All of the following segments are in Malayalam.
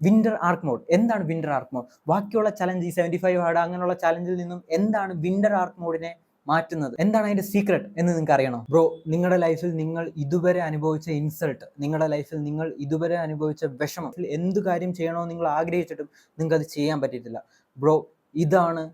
Winter arc mode. എന്താണ് വിന്റർ ആർക്ക് മോഡ്? ബാക്കിയുള്ള ചലഞ്ച് ഈ 75 ഹാർഡ് അങ്ങനെയുള്ള ചലഞ്ചിൽ നിന്നും എന്താണ് വിന്റർ ആർക്ക് മോഡിനെ മാറ്റുന്നത്? എന്താണ് അതിന്റെ സീക്രട്ട് എന്ന് നിങ്ങൾക്ക് അറിയണം? ബ്രോ, നിങ്ങളുടെ ലൈഫിൽ നിങ്ങൾ ഇതുവരെ അനുഭവിച്ച ഇൻസൾട്ട്, നിങ്ങളുടെ ലൈഫിൽ നിങ്ങൾ ഇതുവരെ അനുഭവിച്ച വിഷമം, എന്ത് കാര്യം ചെയ്യണമെന്ന് നിങ്ങൾ ആഗ്രഹിച്ചിട്ടും നിങ്ങൾക്ക് അത് ചെയ്യാൻ പറ്റിയിട്ടില്ല. ബ്രോ, ഇതാണ്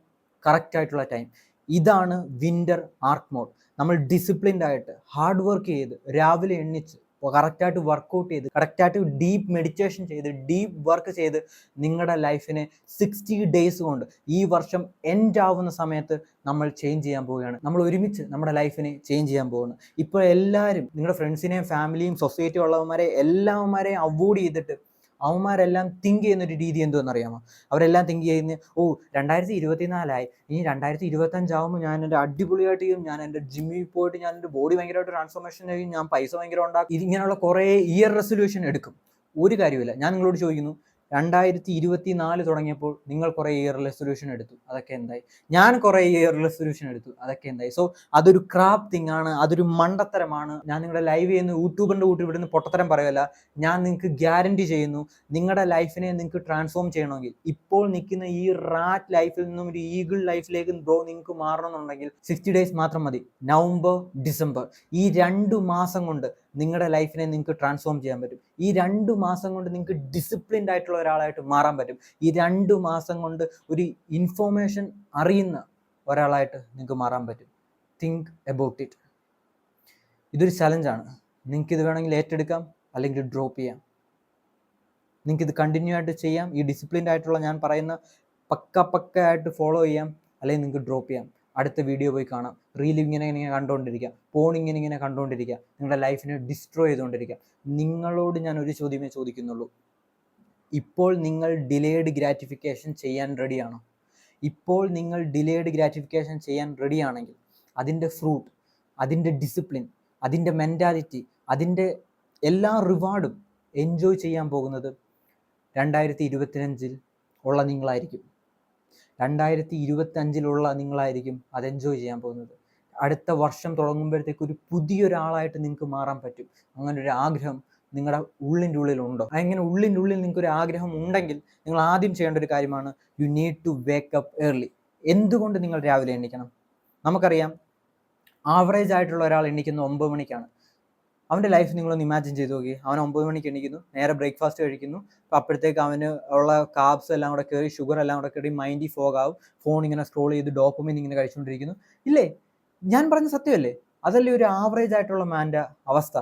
കറക്റ്റ് ആയിട്ടുള്ള ടൈം. ഇതാണ് വിന്റർ ആർക്ക് മോഡ്. നമ്മൾ ഡിസിപ്ലിൻഡ് ആയിട്ട് ഹാർഡ് വർക്ക് ചെയ്ത് രാവിലെ എണ്ണിച്ച് കറക്റ്റായിട്ട് വർക്കൗട്ട് ചെയ്ത് കറക്റ്റായിട്ട് ഡീപ്പ് മെഡിറ്റേഷൻ ചെയ്ത് ഡീപ്പ് വർക്ക് ചെയ്ത് നിങ്ങളുടെ ലൈഫിനെ 60 ഡേയ്സ് കൊണ്ട് ഈ വർഷം എൻഡ് ആവുന്ന സമയത്ത് നമ്മൾ ചേഞ്ച് ചെയ്യാൻ പോവുകയാണ്. നമ്മൾ ഒരുമിച്ച് നമ്മുടെ ലൈഫിനെ ചേഞ്ച് ചെയ്യാൻ പോവുകയാണ്. ഇപ്പോൾ എല്ലാവരും നിങ്ങളുടെ ഫ്രണ്ട്സിനെയും ഫാമിലിയും സൊസൈറ്റി എല്ലാവരെയും അവോയ്ഡ് ചെയ്തിട്ട് അവന്മാരെല്ലാം തിങ്ക് ചെയ്യുന്നൊരു രീതി എന്തുവെന്നറിയാമോ? അവരെല്ലാം തിങ്ക് ചെയ്യുന്ന 2024 ഇനി 2025 ഞാൻ എൻ്റെ അടിപൊളിയായിട്ട് ചെയ്യും, ഞാൻ എൻ്റെ ജിമ്മിൽ പോയിട്ട് ഞാൻ എൻ്റെ ബോഡി ഭയങ്കരമായിട്ട് ട്രാൻസ്ഫോർമേഷൻ ചെയ്യും, ഞാൻ പൈസ ഭയങ്കര ഉണ്ടാക്കും. ഇങ്ങനെയുള്ള കുറേ ഇയർ റെസൊല്യൂഷൻ എടുക്കും. ഒരു കാര്യമില്ല. ഞാൻ നിങ്ങളോട് ചോദിക്കുന്നു, 2024 തുടങ്ങിയപ്പോൾ നിങ്ങൾ കുറേ ഇയർ റെസൊല്യൂഷൻ എടുത്തു, അതൊക്കെ എന്തായി? ഞാൻ കുറേ ഇയർ റെസൊല്യൂഷൻ എടുത്തു, അതൊക്കെ എന്തായി? സോ അതൊരു ക്രാപ്പ് തിങ് ആണ്, അതൊരു മണ്ടത്തരമാണ്. ഞാൻ നിങ്ങളുടെ ലൈവ് ചെയ്യുന്ന യൂട്യൂബറിൻ്റെ കൂട്ടി ഇവിടുന്ന് പൊട്ടത്തരം പറയുമല്ല. ഞാൻ നിങ്ങൾക്ക് ഗ്യാരണ്ടി ചെയ്യുന്നു, നിങ്ങളുടെ ലൈഫിനെ നിങ്ങൾക്ക് ട്രാൻസ്ഫോം ചെയ്യണമെങ്കിൽ ഇപ്പോൾ നിൽക്കുന്ന ഈ റാറ്റ് ലൈഫിൽ നിന്നും ഒരു ഈഗിൾ ലൈഫിലേക്ക് ബ്രോ നിങ്ങൾക്ക് മാറണമെന്നുണ്ടെങ്കിൽ 60 ഡേയ്സ് മാത്രം മതി. നവംബർ, ഡിസംബർ ഈ 2 മാസം കൊണ്ട് നിങ്ങളുടെ ലൈഫിനെ നിങ്ങൾക്ക് ട്രാൻസ്ഫോം ചെയ്യാൻ പറ്റും. ഈ 2 മാസം കൊണ്ട് നിങ്ങൾക്ക് ഡിസിപ്ലിൻഡ് ആയിട്ടുള്ള ഒരാളായിട്ട് മാറാൻ പറ്റും. ഈ 2 മാസം കൊണ്ട് ഒരു ഇൻഫോർമേഷൻ അറിയുന്ന ഒരാളായിട്ട് നിങ്ങൾക്ക് മാറാൻ പറ്റും. Think about it. ഇതൊരു ചലഞ്ചാണ്. നിങ്ങൾക്കിത് വേണമെങ്കിൽ ഏറ്റെടുക്കാം, അല്ലെങ്കിൽ ഡ്രോപ്പ് ചെയ്യാം. നിങ്ങൾക്കിത് കണ്ടിന്യൂ ആയിട്ട് ചെയ്യാം. ഈ ഡിസിപ്ലിൻഡ് ആയിട്ടുള്ള ഞാൻ പറയുന്ന പക്ക ആയിട്ട് ഫോളോ ചെയ്യാം, അല്ലെങ്കിൽ നിങ്ങൾക്ക് ഡ്രോപ്പ് ചെയ്യാം. അടുത്ത വീഡിയോ പോയി കാണാം. റീൽ ഇങ്ങനെ കണ്ടുകൊണ്ടിരിക്കുക, ഫോൺ ഇങ്ങനെ കണ്ടുകൊണ്ടിരിക്കുക, നിങ്ങളുടെ ലൈഫിനെ ഡിസ്ട്രോയ് ചെയ്തുകൊണ്ടിരിക്കുക. നിങ്ങളോട് ഞാൻ ഒരു ചോദ്യമേ ചോദിക്കുന്നുള്ളൂ. ഇപ്പോൾ നിങ്ങൾ ഡിലേഡ് ഗ്രാറ്റിഫിക്കേഷൻ ചെയ്യാൻ റെഡിയാണോ? ഇപ്പോൾ നിങ്ങൾ ഡിലേഡ് ഗ്രാറ്റിഫിക്കേഷൻ ചെയ്യാൻ റെഡിയാണെങ്കിൽ അതിൻ്റെ ഫ്രൂട്ട്, അതിൻ്റെ ഡിസിപ്ലിൻ, അതിൻ്റെ മെൻറ്റാലിറ്റി, അതിൻ്റെ എല്ലാ റിവാർഡും എൻജോയ് ചെയ്യാൻ പോകുന്നത് 2025 ഉള്ള നിങ്ങളായിരിക്കും. 2025 നിങ്ങളായിരിക്കും അത് എൻജോയ് ചെയ്യാൻ പോകുന്നത്. അടുത്ത വർഷം തുടങ്ങുമ്പോഴത്തേക്ക് ഒരു പുതിയൊരാളായിട്ട് നിങ്ങൾക്ക് മാറാൻ പറ്റും. അങ്ങനെ ഒരു ആഗ്രഹം നിങ്ങളുടെ ഉള്ളിൻ്റെ ഉള്ളിലുണ്ടോ? അങ്ങനെ ഉള്ളിൻ്റെ ഉള്ളിൽ നിങ്ങൾക്കൊരു ആഗ്രഹം ഉണ്ടെങ്കിൽ നിങ്ങൾ ആദ്യം ചെയ്യേണ്ട ഒരു കാര്യമാണ്, you need to wake up early. എന്തുകൊണ്ട് നിങ്ങൾ രാവിലെ എണ്ണിക്കണം? നമുക്കറിയാം, ആവറേജ് ആയിട്ടുള്ള ഒരാൾ എണ്ണിക്കുന്ന 9 മണിക്കാണ്. അവൻ്റെ ലൈഫ് നിങ്ങളൊന്ന് ഇമാജിൻ ചെയ്ത് നോക്കി. അവൻ 9 മണിക്ക് എണീക്കുന്നു, നേരെ ബ്രേക്ക്ഫാസ്റ്റ് കഴിക്കുന്നു. അപ്പോൾ അപ്പോഴത്തേക്ക് അവന് ഉള്ള കാർബ്സ് എല്ലാം കൂടെ കയറി, ഷുഗർ എല്ലാം കൂടെ കയറി, മൈൻഡിൽ ഫോഗ് ആവും. ഫോൺ ഇങ്ങനെ സ്ക്രോൾ ചെയ്ത് ഡോപ്പമിൻ ഇങ്ങനെ കഴിച്ചുകൊണ്ടിരിക്കുന്നു. ഇല്ലേ? ഞാൻ പറഞ്ഞ സത്യമല്ലേ? അതല്ലേ ഒരു ആവറേജ് ആയിട്ടുള്ള മാൻ്റെ അവസ്ഥ?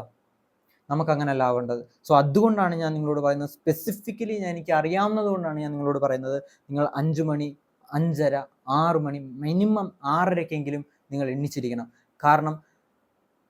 നമുക്കങ്ങനെയല്ല ആവേണ്ടത്. സോ അതുകൊണ്ടാണ് ഞാൻ നിങ്ങളോട് പറയുന്നത്, സ്പെസിഫിക്കലി എനിക്ക് അറിയാവുന്നത് കൊണ്ടാണ് ഞാൻ നിങ്ങളോട് പറയുന്നത്, നിങ്ങൾ 5 മണി, 5:30, 6 മണി, മിനിമം 6:30 നിങ്ങൾ എണ്ണിച്ചിരിക്കണം. കാരണം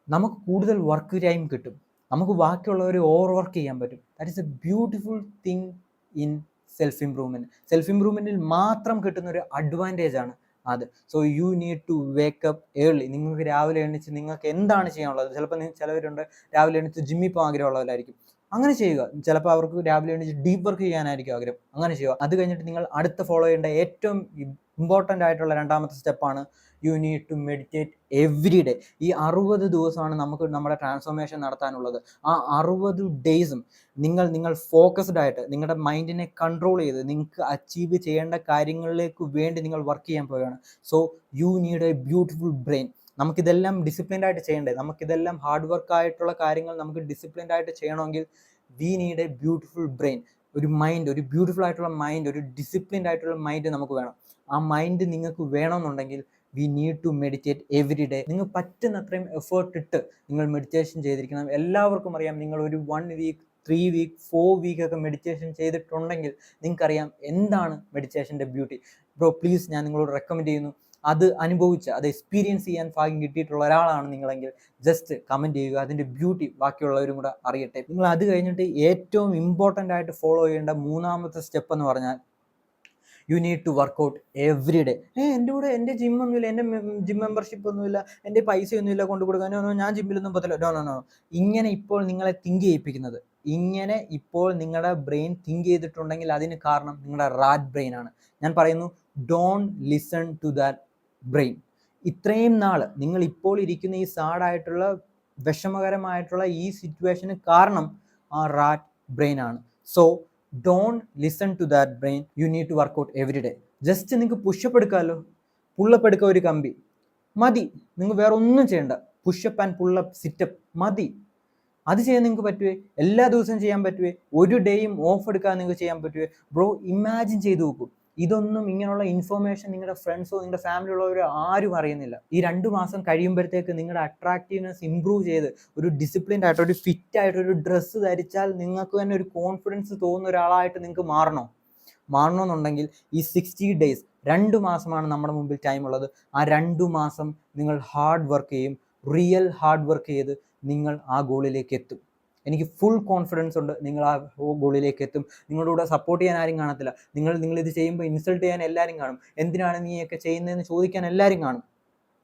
നമുക്ക് കൂടുതൽ വർക്ക് ടൈം കിട്ടും. നമുക്ക് ബാക്കിയുള്ളവരെ ഓവർ വർക്ക് ചെയ്യാൻ പറ്റും. That is a beautiful thing in self improvement. Self ഇംപ്രൂവ്മെൻറ്റിൽ മാത്രം കിട്ടുന്ന ഒരു അഡ്വാൻറ്റേജ് ആണ് അത്. So you need to wake up early. നിങ്ങൾക്ക് രാവിലെ എണീച്ച് നിങ്ങൾക്ക് എന്താണ് ചെയ്യാനുള്ളത്? ചിലപ്പോൾ ചിലവരുണ്ട് രാവിലെ എണീച്ച് ജിമ്മിൽ പോകാൻ ആഗ്രഹമുള്ളവരായിരിക്കും. അങ്ങനെ ചെയ്യുക. ചിലപ്പോൾ അവർക്ക് രാവിലെ എണീച്ച് ഡീപ്പ് വർക്ക് ചെയ്യാനായിരിക്കും ആഗ്രഹം. അങ്ങനെ ചെയ്യുക. അത് കഴിഞ്ഞിട്ട് നിങ്ങൾ അടുത്ത ഫോളോ ചെയ്യേണ്ട ഏറ്റവും ഇമ്പോർട്ടൻ്റ് ആയിട്ടുള്ള 2ാമത്തെ സ്റ്റെപ്പാണ്, you need to meditate every day. ഈ 60 ദിവസമാണ് നമുക്ക് നമ്മുടെ ട്രാൻസ്ഫോർമേഷൻ നടത്താനുള്ളത്. ആ 60 ഡേയ്സും നിങ്ങൾ ഫോക്കസ്ഡ് ആയിട്ട് നിങ്ങളുടെ മൈൻഡിനെ കൺട്രോൾ ചെയ്ത് നിങ്ങൾക്ക് അച്ചീവ് ചെയ്യേണ്ട കാര്യങ്ങളിലേക്ക് വേണ്ടി നിങ്ങൾ വർക്ക് ചെയ്യാൻ പോവുകയാണ്. So you need a beautiful brain. നമുക്കിതെല്ലാം ഡിസിപ്ലിൻഡ് ആയിട്ട് ചെയ്യണ്ടേ? നമുക്കിതെല്ലാം ഹാർഡ് വർക്ക് ആയിട്ടുള്ള കാര്യങ്ങൾ നമുക്ക് ഡിസിപ്ലിൻഡ് ആയിട്ട് ചെയ്യണമെങ്കിൽ we need a beautiful brain. ഒരു മൈൻഡ്, ഒരു ബ്യൂട്ടിഫുൾ ആയിട്ടുള്ള മൈൻഡ്, ഒരു ഡിസിപ്ലിൻഡ് ആയിട്ടുള്ള മൈൻഡ് നമുക്ക് വേണം. ആ മൈൻഡ് നിങ്ങൾക്ക് വേണമെന്നുണ്ടെങ്കിൽ we need to meditate every day. നിങ്ങൾ പറ്റുന്നത്രയും എഫേർട്ട് ഇട്ട് നിങ്ങൾ മെഡിറ്റേഷൻ ചെയ്തിരിക്കണം. എല്ലാവർക്കും അറിയാം, നിങ്ങൾ ഒരു 1 വീക്ക്, 3 വീക്ക്, 4 വീക്കൊക്കെ മെഡിറ്റേഷൻ ചെയ്തിട്ടുണ്ടെങ്കിൽ നിങ്ങൾക്കറിയാം എന്താണ് മെഡിറ്റേഷൻ്റെ ബ്യൂട്ടി. ബ്രോ പ്ലീസ്, ഞാൻ നിങ്ങളോട് റെക്കമെൻഡ് ചെയ്യുന്നു, അത് അനുഭവിച്ച് അത് എക്സ്പീരിയൻസ് ചെയ്യാൻ ഭാഗ്യം കിട്ടിയിട്ടുള്ള ഒരാളാണ് നിങ്ങളെങ്കിൽ ജസ്റ്റ് കമൻറ്റ് ചെയ്യുക. അതിൻ്റെ ബ്യൂട്ടി ബാക്കിയുള്ളവരും കൂടെ അറിയട്ടെ. നിങ്ങൾ അത് കഴിഞ്ഞിട്ട് ഏറ്റവും ഇമ്പോർട്ടൻ്റ് ആയിട്ട് ഫോളോ ചെയ്യേണ്ട 3ാമത്തെ സ്റ്റെപ്പ് എന്ന് പറഞ്ഞാൽ, you need to work out every day. എൻ്റെ കൂടെ എൻ്റെ ജിമ്മൊന്നുമില്ല, എൻ്റെ ജിം മെമ്പർഷിപ്പ് ഒന്നുമില്ല, എൻ്റെ പൈസയൊന്നുമില്ല കൊണ്ടു കൊടുക്കാനോ, ഞാൻ ജിമ്മിലൊന്നും പോകത്തില്ല. നോ. ഇങ്ങനെ ഇപ്പോൾ നിങ്ങളെ തിങ്ക് ചെയ്യിപ്പിക്കുന്നത്, ഇങ്ങനെ ഇപ്പോൾ നിങ്ങളുടെ ബ്രെയിൻ തിങ്ക് ചെയ്തിട്ടുണ്ടെങ്കിൽ അതിന് കാരണം നിങ്ങളുടെ റാറ്റ് ബ്രെയിൻ ആണ്. ഞാൻ പറയുന്നു, don't listen to that brain. ഇത്രയും നാൾ നിങ്ങൾ ഇപ്പോൾ ഇരിക്കുന്ന ഈ സാഡായിട്ടുള്ള വിഷമകരമായിട്ടുള്ള ഈ സിറ്റുവേഷന് കാരണം ആ റാറ്റ് ബ്രെയിൻ ആണ്. So don't listen to that brain. You need to work out every day. Just നിങ്ങൾക്ക് പുഷപ്പ് എടുക്കാമല്ലോ, പുള്ളപ്പ് എടുക്കുക ഒരു കമ്പി മതി. നിങ്ങൾ വേറെ ഒന്നും ചെയ്യണ്ട. പുഷപ്പ് ആൻഡ് പുള്ളപ്പ് സിറ്റപ്പ് മതി. അത് ചെയ്യാൻ നിങ്ങൾക്ക് പറ്റുവേ? എല്ലാ ദിവസവും ചെയ്യാൻ പറ്റുവേ? ഒരു ഡേയും ഓഫ് എടുക്കാൻ നിങ്ങൾക്ക് ചെയ്യാൻ പറ്റുവേ? ബ്രോ ഇമാജിൻ ചെയ്ത് നോക്കൂ. ഇതൊന്നും ഇങ്ങനെയുള്ള ഇൻഫർമേഷൻ നിങ്ങളുടെ ഫ്രണ്ട്സോ നിങ്ങളുടെ ഫാമിലി ഉള്ളവരോ ആരും അറിയുന്നില്ല. ഈ 2 മാസം കഴിയുമ്പോഴത്തേക്ക് നിങ്ങളുടെ അട്രാക്റ്റീവ്നെസ് ഇമ്പ്രൂവ് ചെയ്ത് ഒരു ഡിസിപ്ലിൻഡ് ആയിട്ട് ഒരു ഫിറ്റ് ആയിട്ട് ഒരു ഡ്രസ്സ് ധരിച്ചാൽ നിങ്ങൾക്ക് തന്നെ ഒരു കോൺഫിഡൻസ് തോന്നുന്ന ഒരാളായിട്ട് നിങ്ങൾക്ക് മാറണമെന്നുണ്ടെങ്കിൽ ഈ 60 ഡേയ്സ് 2 മാസമാണ് നമ്മുടെ മുമ്പിൽ ടൈം ഉള്ളത്. ആ 2 മാസം നിങ്ങൾ ഹാർഡ് വർക്ക് ചെയ്യും. റിയൽ ഹാർഡ് വർക്ക് ചെയ്ത് നിങ്ങൾ ആ ഗോളിലേക്ക് എത്തും. എനിക്ക് ഫുൾ കോൺഫിഡൻസ് ഉണ്ട് നിങ്ങൾ ആ ഗോളിലേക്ക് എത്തും. നിങ്ങളുടെ കൂടെ സപ്പോർട്ട് ചെയ്യാൻ ആരും കാണത്തില്ല. നിങ്ങളിത് ചെയ്യുമ്പോൾ ഇൻസൾട്ട് ചെയ്യാൻ എല്ലാവരും കാണും. എന്തിനാണ് നീയൊക്കെ ചെയ്യുന്നതെന്ന് ചോദിക്കാൻ എല്ലാവരും കാണും.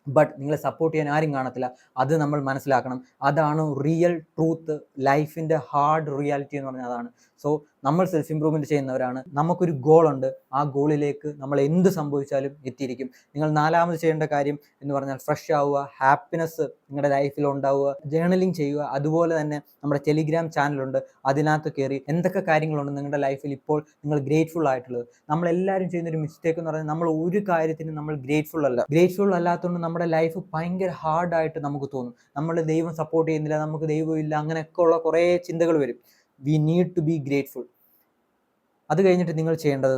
ബട്ട് നിങ്ങളെ സപ്പോർട്ട് ചെയ്യാൻ ആരും കാണത്തില്ല. അത് നമ്മൾ മനസ്സിലാക്കണം. അതാണ് റിയൽ ട്രൂത്ത്. ലൈഫിൻ്റെ ഹാർഡ് റിയാലിറ്റി എന്ന് പറഞ്ഞാൽ അതാണ്. സോ നമ്മൾ സെൽഫ് ഇമ്പ്രൂവ്മെൻറ്റ് ചെയ്യുന്നവരാണ്. നമുക്കൊരു ഗോളുണ്ട്. ആ ഗോളിലേക്ക് നമ്മൾ എന്ത് സംഭവിച്ചാലും എത്തിയിരിക്കും. നിങ്ങൾ 4ാമത് ചെയ്യേണ്ട കാര്യം എന്ന് പറഞ്ഞാൽ ഫ്രഷ് ആവുക, ഹാപ്പിനെസ് നിങ്ങളുടെ ലൈഫിൽ ഉണ്ടാവുക, ജേർണലിങ് ചെയ്യുക. അതുപോലെ തന്നെ നമ്മുടെ ടെലിഗ്രാം ചാനലുണ്ട്, അതിനകത്ത് കയറി എന്തൊക്കെ കാര്യങ്ങളുണ്ട് നിങ്ങളുടെ ലൈഫിൽ ഇപ്പോൾ നിങ്ങൾ ഗ്രേറ്റ്ഫുൾ ആയിട്ടുള്ളത്. നമ്മളെല്ലാവരും ചെയ്യുന്നൊരു മിസ്റ്റേക്ക് എന്ന് പറഞ്ഞാൽ നമ്മൾ ഒരു കാര്യത്തിനും നമ്മൾ ഗ്രേറ്റ്ഫുൾ അല്ലാത്തതുകൊണ്ട് നമ്മുടെ ലൈഫ് ഭയങ്കര ഹാർഡായിട്ട് നമുക്ക് തോന്നും. നമ്മൾ ദൈവം സപ്പോർട്ട് ചെയ്യുന്നില്ല, നമുക്ക് ദൈവം ഇല്ല, അങ്ങനെയൊക്കെ ഉള്ള കുറേ ചിന്തകൾ വരും. We need to be grateful. അത് കഴിഞ്ഞിട്ട് നിങ്ങൾ ചെയ്യേണ്ടത്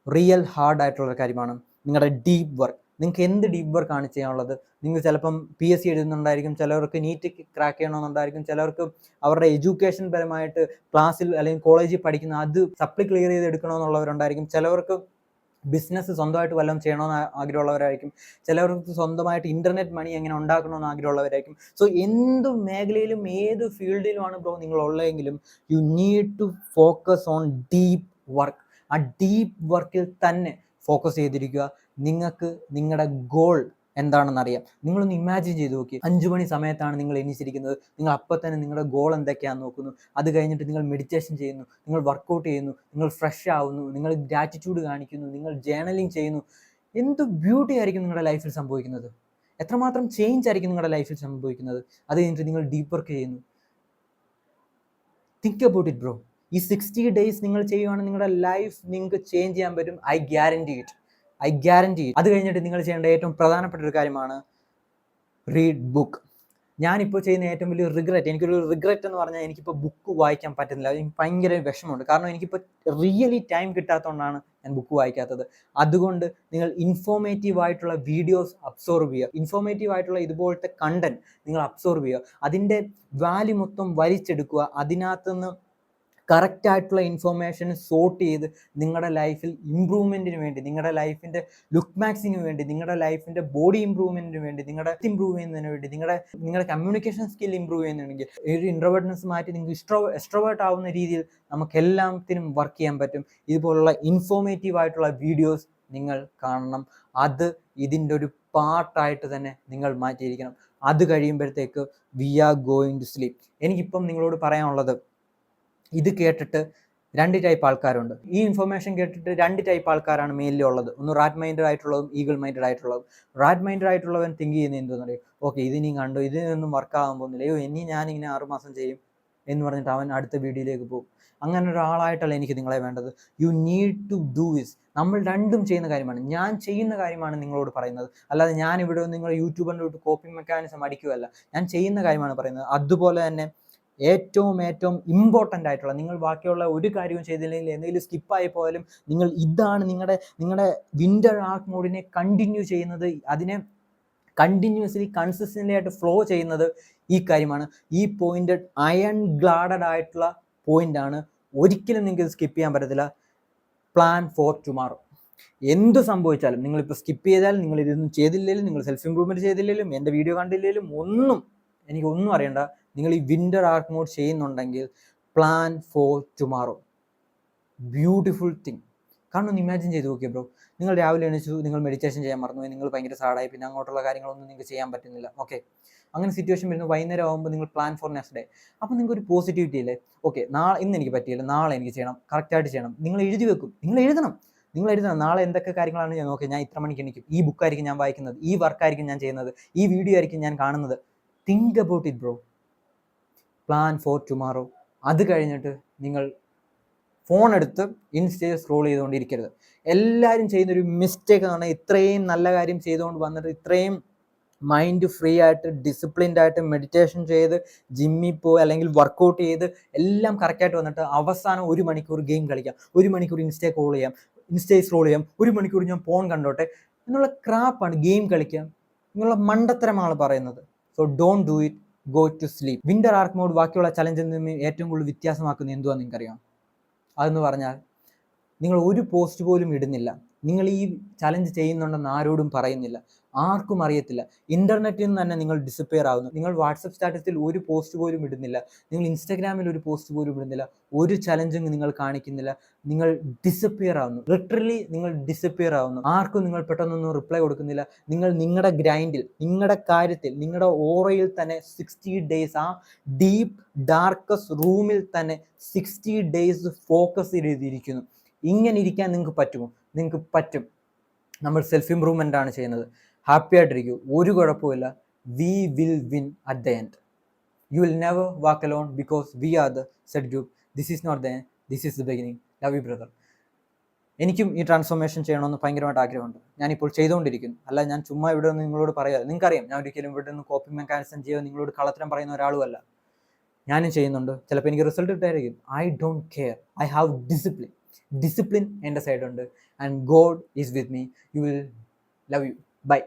റിയൽ ഹാർഡ് ആയിട്ടുള്ള കാര്യമാണ് നിങ്ങളുടെ ഡീപ്പ് വർക്ക്. നിങ്ങൾക്ക് എന്ത് ഡീപ്പ് വർക്കാണ് ചെയ്യാനുള്ളത്? നിങ്ങൾ ചിലപ്പം PSC എഴുതുന്നുണ്ടായിരിക്കും, ചിലവർക്ക് നീറ്റ് ക്രാക്ക് ചെയ്യണമെന്നുണ്ടായിരിക്കും, ചിലവർക്ക് അവരുടെ എഡ്യൂക്കേഷൻ പരമായിട്ട് ക്ലാസ്സിൽ അല്ലെങ്കിൽ കോളേജിൽ പഠിക്കുന്ന അത് സപ്ലി ക്ലിയർ ചെയ്ത് എടുക്കണമെന്നുള്ളവരുണ്ടായിരിക്കും, ചിലവർക്ക് ബിസിനസ് സ്വന്തമായിട്ട് വല്ലതും ചെയ്യണമെന്ന് ആഗ്രഹമുള്ളവരായിരിക്കും, ചിലവർക്ക് സ്വന്തമായിട്ട് ഇൻ്റർനെറ്റ് മണി എങ്ങനെ ഉണ്ടാക്കണമെന്ന് ആഗ്രഹമുള്ളവരായിരിക്കും. സോ എന്ത് മേഖലയിലും ഏത് ഫീൽഡിലുമാണ് ബ്രോ നിങ്ങളുള്ളതെങ്കിലും you need to focus on deep work. ആ ഡീപ്പ് വർക്കിൽ തന്നെ ഫോക്കസ് ചെയ്തിരിക്കുക. നിങ്ങൾക്ക് നിങ്ങളുടെ ഗോൾ എന്താണെന്ന് അറിയാം. നിങ്ങളൊന്ന് ഇമാജിൻ ചെയ്ത് നോക്കി. 5 മണി സമയത്താണ് നിങ്ങൾ എണീച്ചിരിക്കുന്നത്. നിങ്ങൾ അപ്പം തന്നെ നിങ്ങളുടെ ഗോൾ എന്തൊക്കെയാണെന്ന് നോക്കുന്നു. അത് കഴിഞ്ഞിട്ട് നിങ്ങൾ മെഡിറ്റേഷൻ ചെയ്യുന്നു, നിങ്ങൾ വർക്കൗട്ട് ചെയ്യുന്നു, നിങ്ങൾ ഫ്രഷ് ആവുന്നു, നിങ്ങൾ ഗ്രാറ്റിറ്റ്യൂഡ് കാണിക്കുന്നു, നിങ്ങൾ ജേർണലിങ് ചെയ്യുന്നു. എന്ത് ബ്യൂട്ടി ആയിരിക്കും നിങ്ങളുടെ ലൈഫിൽ സംഭവിക്കുന്നത്! എത്രമാത്രം ചേഞ്ച് ആയിരിക്കും നിങ്ങളുടെ ലൈഫിൽ സംഭവിക്കുന്നത്! അത് കഴിഞ്ഞിട്ട് നിങ്ങൾ ഡീപ്പ് വർക്ക് ചെയ്യുന്നു. Think about it bro. ഈ 60 ഡേയ്സ് നിങ്ങൾ ചെയ്യുവാണെങ്കിൽ നിങ്ങളുടെ ലൈഫ് നിങ്ങൾക്ക് ചേഞ്ച് ചെയ്യാൻ പറ്റും. I guarantee it. അത് കഴിഞ്ഞിട്ട് നിങ്ങൾ ചെയ്യേണ്ട ഏറ്റവും പ്രധാനപ്പെട്ട ഒരു കാര്യമാണ് റീഡ് ബുക്ക്. ഞാനിപ്പോൾ ചെയ്യുന്ന ഏറ്റവും വലിയ എനിക്കൊരു റിഗ്രറ്റ് എന്ന് പറഞ്ഞാൽ എനിക്കിപ്പോൾ ബുക്ക് വായിക്കാൻ പറ്റുന്നില്ല. എനിക്ക് ഭയങ്കര വിഷമമുണ്ട്. കാരണം എനിക്കിപ്പോൾ റിയലി ടൈം കിട്ടാത്തതുകൊണ്ടാണ് ഞാൻ ബുക്ക് വായിക്കാത്തത്. അതുകൊണ്ട് നിങ്ങൾ ഇൻഫോർമേറ്റീവ് ആയിട്ടുള്ള വീഡിയോസ് അബ്സോർബ് ചെയ്യുക. ഇൻഫോർമേറ്റീവ് ആയിട്ടുള്ള ഇതുപോലത്തെ കണ്ടന്റ് നിങ്ങൾ അബ്സോർബ് ചെയ്യുക. അതിൻ്റെ വാല്യൂ മൊത്തം വലിച്ചെടുക്കുക. അതിനകത്തുനിന്ന് കറക്റ്റായിട്ടുള്ള ഇൻഫോർമേഷൻ സോർട്ട് ചെയ്ത് നിങ്ങളുടെ ലൈഫിൽ ഇമ്പ്രൂവ്മെൻറ്റിന് വേണ്ടി, നിങ്ങളുടെ ലൈഫിൻ്റെ ലുക്ക് മാക്സിന് വേണ്ടി, നിങ്ങളുടെ ലൈഫിൻ്റെ ബോഡി ഇമ്പ്രൂവ്മെൻറ്റിന് വേണ്ടി, നിങ്ങളുടെ ഇമ്പ്രൂവ് ചെയ്യുന്നതിന് വേണ്ടി, നിങ്ങളുടെ കമ്മ്യൂണിക്കേഷൻ സ്കിൽ ഇമ്പ്രൂവ് ചെയ്യുന്നുണ്ടെങ്കിൽ ഒരു ഇൻട്രോവേർട്ട്നെസ് മാറ്റി നിങ്ങൾക്ക് എക്സ്ട്രോവേർട്ട് ആവുന്ന രീതിയിൽ നമുക്കെല്ലാത്തിനും വർക്ക് ചെയ്യാൻ പറ്റും. ഇതുപോലുള്ള ഇൻഫോർമേറ്റീവ് ആയിട്ടുള്ള വീഡിയോസ് നിങ്ങൾ കാണണം. അത് ഇതിൻ്റെ ഒരു പാർട്ടായിട്ട് തന്നെ നിങ്ങൾ മാറ്റിയിരിക്കണം. അത് കഴിയുമ്പോഴത്തേക്ക് we are going to sleep. എനിക്കിപ്പം നിങ്ങളോട് പറയാനുള്ളത്, ഇത് കേട്ടിട്ട് 2 ടൈപ്പ് ആൾക്കാരുണ്ട്. ഈ ഇൻഫർമേഷൻ കേട്ടിട്ട് 2 ടൈപ്പ് ആൾക്കാരാണ് മെയിൻലി ഉള്ളത്. ഒന്ന് റാറ്റ് മൈൻഡഡ് ആയിട്ടുള്ളതും ഈഗിൾ മൈൻഡഡ് ആയിട്ടുള്ളതും. റാറ്റ് മൈൻഡഡ് ആയിട്ടുള്ളവൻ തിങ്ക് ചെയ്യുന്നത് എന്താണെന്ന് അറിയോ? ഓക്കെ, ഇതിനി കണ്ടു, ഇതിനൊന്നും വർക്കാകാൻ പോകുന്നില്ല, ഇനി ഞാനിങ്ങനെ 6 മാസം ചെയ്യും എന്ന് പറഞ്ഞിട്ട് അവൻ അടുത്ത വീഡിയോയിലേക്ക് പോകും. അങ്ങനെ ഒരാളായിട്ടല്ല എനിക്ക് നിങ്ങളെ വേണ്ടത്. You need to do this. നമ്മൾ രണ്ടും ചെയ്യുന്ന കാര്യമാണ്. ഞാൻ ചെയ്യുന്ന കാര്യമാണ് നിങ്ങളോട് പറയുന്നത്, അല്ലാതെ ഞാൻ ഇവിടെ നിങ്ങൾ യൂട്യൂബറിൻ്റെ കോപ്പിംഗ് മെക്കാനിസം അടിക്കുകയല്ല. ഞാൻ ചെയ്യുന്ന കാര്യമാണ് പറയുന്നത്. അതുപോലെ തന്നെ ഏറ്റവും ഇമ്പോർട്ടൻ്റ് ആയിട്ടുള്ള, നിങ്ങൾ ബാക്കിയുള്ള ഒരു കാര്യവും ചെയ്തില്ലെങ്കിൽ എന്തെങ്കിലും സ്കിപ്പായി പോയാലും ഇതാണ് നിങ്ങളുടെ വിൻ്റർ ആർക്ക് മോഡിനെ കണ്ടിന്യൂ ചെയ്യുന്നത്, അതിനെ കണ്ടിന്യൂസ്ലി കൺസിസ്റ്റൻ്റ് ആയിട്ട് ഫ്ലോ ചെയ്യുന്നത് ഈ കാര്യമാണ്. ഈ പോയിന്റ് അയൺ ഗ്ലാഡഡ് ആയിട്ടുള്ള പോയിന്റാണ്. ഒരിക്കലും നിങ്ങൾക്ക് സ്കിപ്പ് ചെയ്യാൻ പറ്റത്തില്ല. Plan for tomorrow. എന്ത് സംഭവിച്ചാലും, നിങ്ങളിപ്പോൾ സ്കിപ്പ് ചെയ്താലും, നിങ്ങൾ ഇതൊന്നും ചെയ്തില്ലെങ്കിലും, നിങ്ങൾ സെൽഫ് ഇമ്പ്രൂവ്മെൻറ്റ് ചെയ്തില്ലെങ്കിലും, എൻ്റെ വീഡിയോ കണ്ടില്ലെങ്കിലും എനിക്കൊന്നും അറിയണ്ട. നിങ്ങൾ ഈ വിൻ്റർ ആർക്ക് മോഡ് ചെയ്യുന്നുണ്ടെങ്കിൽ plan for tomorrow. Beautiful thing. കാരണം ഒന്ന് ഇമാജിൻ ചെയ്ത് നോക്കിയ ബ്രോ, നിങ്ങൾ രാവിലെ എണീച്ചു, നിങ്ങൾ മെഡിറ്റേഷൻ ചെയ്യാൻ മറന്നുപോയി, നിങ്ങൾ ഭയങ്കര സാഡായി, പിന്നെ അങ്ങോട്ടുള്ള കാര്യങ്ങളൊന്നും നിങ്ങൾക്ക് ചെയ്യാൻ പറ്റുന്നില്ല. ഓക്കെ, അങ്ങനെ സിറ്റുവേഷൻ വരുന്നു. വൈകുന്നേരം ആകുമ്പോൾ നിങ്ങൾ പ്ലാൻ ഫോർ നെക്സ്റ്റ് ഡേ. അപ്പോൾ നിങ്ങൾക്ക് ഒരു പോസിറ്റിവിറ്റി ഇല്ലേ? ഓക്കെ, ഇന്ന് എനിക്ക് പറ്റിയില്ല, നാളെ എനിക്ക് ചെയ്യണം, കറക്റ്റായിട്ട് ചെയ്യണം. നിങ്ങൾ എഴുതി വെക്കും, നിങ്ങൾ എഴുതണം. നാളെ എന്തൊക്കെ കാര്യങ്ങളാണ് ഞാൻ നോക്കുക, ഞാൻ ഇത്ര മണിക്ക് എണീക്കും, ഈ ബുക്കായിരിക്കും ഞാൻ വായിക്കുന്നത്, ഈ വർക്കായിരിക്കും ഞാൻ ചെയ്യുന്നത്, ഈ വീഡിയോ ആയിരിക്കും ഞാൻ കാണുന്നത്. Think about it bro. Plan for tomorrow. അത് കഴിഞ്ഞിട്ട് നിങ്ങൾ ഫോൺ എടുത്ത് ഇൻസ്റ്റയിൽ സ്ക്രോൾ ചെയ്തുകൊണ്ടിരിക്കരുത്. എല്ലാവരും ചെയ്യുന്നൊരു മിസ്റ്റേക്ക് എന്ന് പറഞ്ഞാൽ ഇത്രയും നല്ല കാര്യം ചെയ്തുകൊണ്ട് വന്നിട്ട് ഇത്രയും മൈൻഡ് ഫ്രീ ആയിട്ട് ഡിസിപ്ലിൻഡ് ആയിട്ട് മെഡിറ്റേഷൻ ചെയ്ത് ജിമ്മിൽ പോയി അല്ലെങ്കിൽ വർക്കൗട്ട് ചെയ്ത് എല്ലാം കറക്റ്റായിട്ട് വന്നിട്ട് അവസാനം 1 മണിക്കൂർ ഗെയിം കളിക്കാം, 1 മണിക്കൂർ ഇൻസ്റ്റയിൽ സ്ക്രോൾ ചെയ്യാം, 1 മണിക്കൂർ ഞാൻ ഫോൺ കണ്ടോട്ടെ എന്നുള്ള ക്രാപ്പാണ് ഗെയിം കളിക്കാം എന്നുള്ള മണ്ടത്തരമാണ് പറയുന്നത്. So don't do it, go to sleep. Winter arc mode ബാക്കിയുള്ള ചലഞ്ചിൽ നിന്ന് ഏറ്റവും കൂടുതൽ വ്യത്യാസമാക്കുന്നത് എന്തുവാന്ന് നിങ്ങൾക്കറിയാം? അതെന്ന് പറഞ്ഞാൽ നിങ്ങൾ ഒരു പോസ്റ്റ് പോലും ഇടുന്നില്ല, നിങ്ങൾ ഈ ചലഞ്ച് ചെയ്യുന്നുണ്ടെന്ന് ആരോടും പറയുന്നില്ല, ആർക്കും അറിയത്തില്ല. ഇന്റർനെറ്റിൽ നിന്ന് തന്നെ നിങ്ങൾ ഡിസപ്പിയർ ആവുന്നു. നിങ്ങൾ വാട്സപ്പ് സ്റ്റാറ്റസിൽ ഒരു പോസ്റ്റ് പോലും ഇടുന്നില്ല, നിങ്ങൾ ഇൻസ്റ്റാഗ്രാമിൽ ഒരു പോസ്റ്റ് പോലും ഇടുന്നില്ല, ഒരു ചലഞ്ചും നിങ്ങൾ കാണിക്കുന്നില്ല, നിങ്ങൾ ഡിസപ്പിയർ ആവുന്നു. ലിറ്ററലി നിങ്ങൾ ഡിസപ്പിയർ ആവുന്നു. ആർക്കും നിങ്ങൾ പെട്ടെന്നൊന്നും റിപ്ലൈ കൊടുക്കുന്നില്ല. നിങ്ങൾ നിങ്ങളുടെ ഗ്രൈൻഡിൽ, നിങ്ങളുടെ കാര്യത്തിൽ, നിങ്ങളുടെ ഓറയിൽ തന്നെ 60 ഡേയ്സ് ആ ഡീപ്പ് ഡാർക്കസ്റ്റ് റൂമിൽ തന്നെ 60 ഡേയ്സ് ഫോക്കസ് ചെയ്തിരിക്കുന്നു. ഇങ്ങനെ ഇരിക്കാൻ നിങ്ങൾക്ക് പറ്റുമോ? നിങ്ങൾക്ക് പറ്റും. നമ്മൾ സെൽഫ് ഇംപ്രൂവ്മെൻ്റ് ആണ് ചെയ്യുന്നത്. ഹാപ്പി ആയിട്ടിരിക്കും, ഒരു കുഴപ്പമില്ല. We will win at the end. You will never walk alone because we are the set group. This is not the end, this is the beginning. Love you brother. എനിക്കും ഈ ട്രാൻസ്ഫോർമേഷൻ ചെയ്യണമെന്ന് ഭയങ്കരമായിട്ട് ആഗ്രഹമുണ്ട്. ഞാനിപ്പോൾ ചെയ്തുകൊണ്ടിരിക്കുന്നു. അല്ല, ഞാൻ ചുമ്മാ ഇവിടെ നിന്ന് നിങ്ങളോട് പറയാതെ, നിങ്ങൾക്കറിയാം ഞാൻ ഒരിക്കലും ഇവിടെ നിന്ന് കോപ്പി മെക്കാനിസം ചെയ്യുക നിങ്ങളോട് കള്ളത്തരം പറയുന്ന ഒരാളുമല്ല. ഞാനും ചെയ്യുന്നുണ്ട്. ചിലപ്പോൾ എനിക്ക് റിസൾട്ട് കിട്ടായിരിക്കും. I don't care. I have discipline എൻ്റെ സൈഡുണ്ട്. And God is with me. You will love you. By.